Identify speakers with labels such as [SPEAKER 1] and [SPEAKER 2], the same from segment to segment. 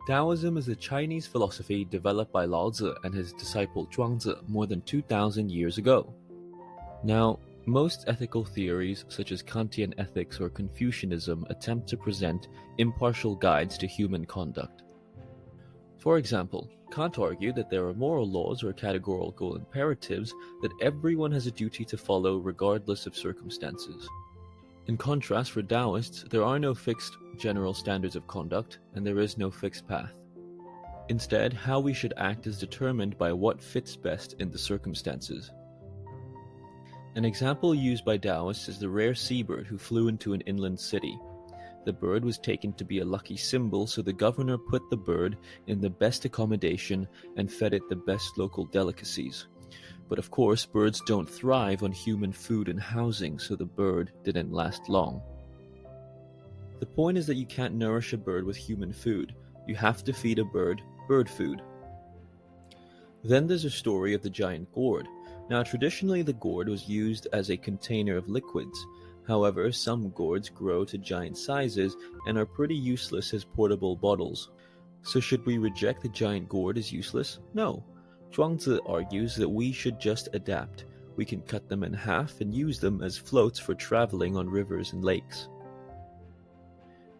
[SPEAKER 1] Daoism is a Chinese philosophy developed by Lao Tzu and his disciple Zhuangzi more than 2,000 years ago. Now, most ethical theories such as Kantian ethics or Confucianism attempt to present impartial guides to human conduct. For example, Kant argued that there are moral laws or categorical imperatives that everyone has a duty to follow regardless of circumstances. In contrast, for Taoists, there are no fixed general standards of conduct, and there is no fixed path. Instead, how we should act is determined by what fits best in the circumstances. An example used by Taoists is the rare seabird who flew into an inland city. The bird was taken to be a lucky symbol, so the governor put the bird in the best accommodation and fed it the best local delicacies. But of course, birds don't thrive on human food and housing, so the bird didn't last long. The point is that you can't nourish a bird with human food. You have to feed a bird bird food. Then there's a story of the giant gourd. Now, traditionally the gourd was used as a container of liquids. However, some gourds grow to giant sizes and are pretty useless as portable bottles. So should we reject the giant gourd as useless? No. Zhuangzi argues that we should just adapt. We can cut them in half and use them as floats for traveling on rivers and lakes.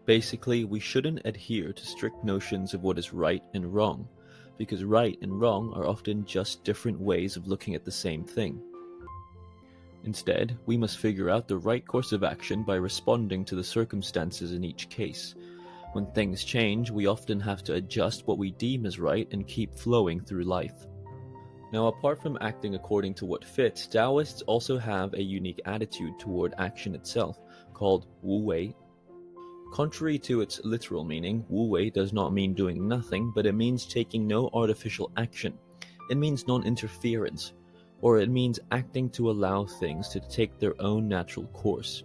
[SPEAKER 1] Basically, we shouldn't adhere to strict notions of what is right and wrong, because right and wrong are often just different ways of looking at the same thing. Instead, we must figure out the right course of action by responding to the circumstances in each case. When things change, we often have to adjust what we deem as right and keep flowing through life. Now, apart from acting according to what fits, Taoists also have a unique attitude toward action itself, called Wu Wei. Contrary to its literal meaning, Wu Wei does not mean doing nothing, but it means taking no artificial action. It means non-interference, or it means acting to allow things to take their own natural course.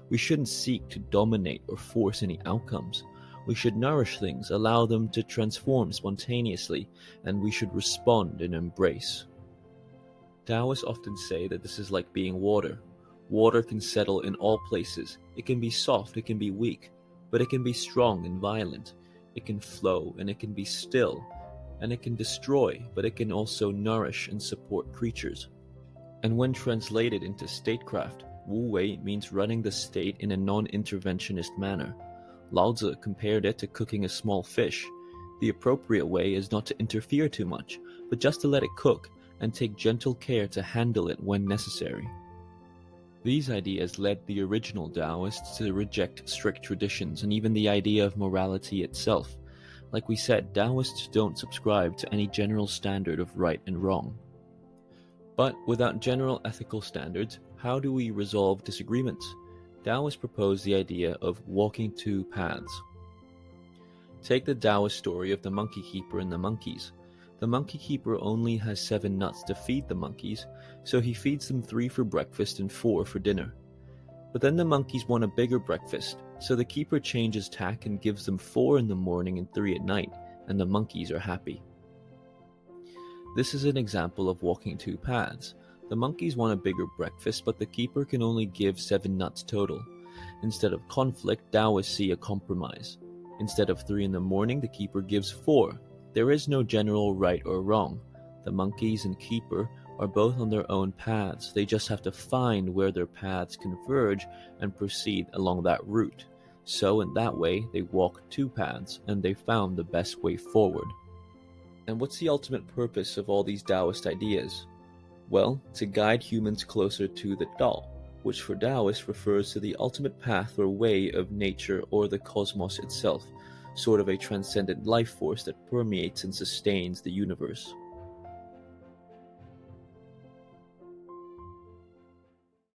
[SPEAKER 1] We shouldn't seek to dominate or force any outcomes. We should nourish things, allow them to transform spontaneously, and we should respond and embrace. Taoists often say that this is like being water. Water can settle in all places. It can be soft, it can be weak, but it can be strong and violent. It can flow and it can be still, and it can destroy, but it can also nourish and support creatures. And when translated into statecraft, Wu Wei means running the state in a non-interventionist manner. Lao Tzu compared it to cooking a small fish. The appropriate way is not to interfere too much, but just to let it cook and take gentle care to handle it when necessary. These ideas led the original Taoists to reject strict traditions and even the idea of morality itself. Like we said, Taoists don't subscribe to any general standard of right and wrong. But without general ethical standards, how do we resolve disagreements? Taoists propose the idea of walking two paths. Take the Taoist story of the monkey keeper and the monkeys. The monkey keeper only has 7 nuts to feed the monkeys, so he feeds them 3 for breakfast and 4 for dinner. But then the monkeys want a bigger breakfast, so the keeper changes tack and gives them 4 in the morning and 3 at night, and the monkeys are happy. This is an example of walking two paths. The monkeys want a bigger breakfast, but the keeper can only give 7 nuts total. Instead of conflict, Taoists see a compromise. Instead of 3 in the morning, the keeper gives 4. There is no general right or wrong. The monkeys and keeper are both on their own paths. They just have to find where their paths converge and proceed along that route. So in that way, they walk two paths, and they found the best way forward. And what's the ultimate purpose of all these Taoist ideas? Well, to guide humans closer to the Dao, which for Taoists refers to the ultimate path or way of nature or the cosmos itself, sort of a transcendent life force that permeates and sustains the universe.